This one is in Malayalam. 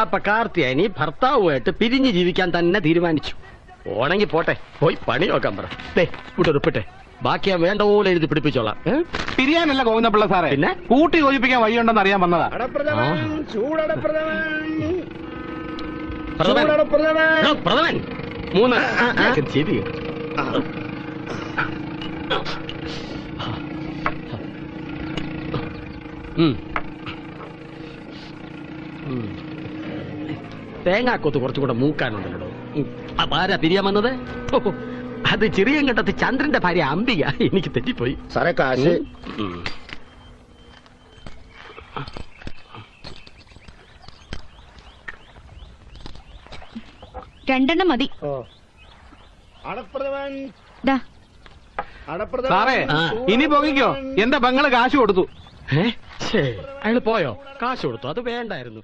അപ്പൊ കാർത്തിയാനി ഭർത്താവുമായിട്ട് പിരിഞ്ഞു ജീവിക്കാൻ തന്നെ തീരുമാനിച്ചു. ഓണെങ്കിൽ പോട്ടെ, പോയി പണി നോക്കാൻ പറ. ഉപ്പിട്ടെ, ബാക്കി ഞാൻ വേണ്ട പോലെ എഴുതി പിടിപ്പിച്ചോളാം. പിരിയാനല്ല ഗോവിന്ദപിള്ള സാറേ, പിന്നെ കൂട്ടി യോജിപ്പിക്കാൻ വഴിയുണ്ടെന്ന് അറിയാൻ വന്നതാ. പ്രഥമൻ 3 ശരി. തേങ്ങാക്കൊത്ത് കുറച്ചുകൂടെ മൂക്കാനുണ്ടല്ലോ. ആരാ പിരിയാൻ വന്നത്? അത് ചെറിയങ്കണ്ടത്ത് ചന്ദ്രന്റെ ഭാര്യ അംബിക. എനിക്ക് തെറ്റിപ്പോയി സാറേ. കാശ് 2 മതി. സാറേ ഇനി പോകിക്കോ. എന്റെ പെങ്ങള് കാശ് കൊടുത്തു. അയാള് പോയോ? കാശ് കൊടുത്തു? അത് വേണ്ടായിരുന്നു.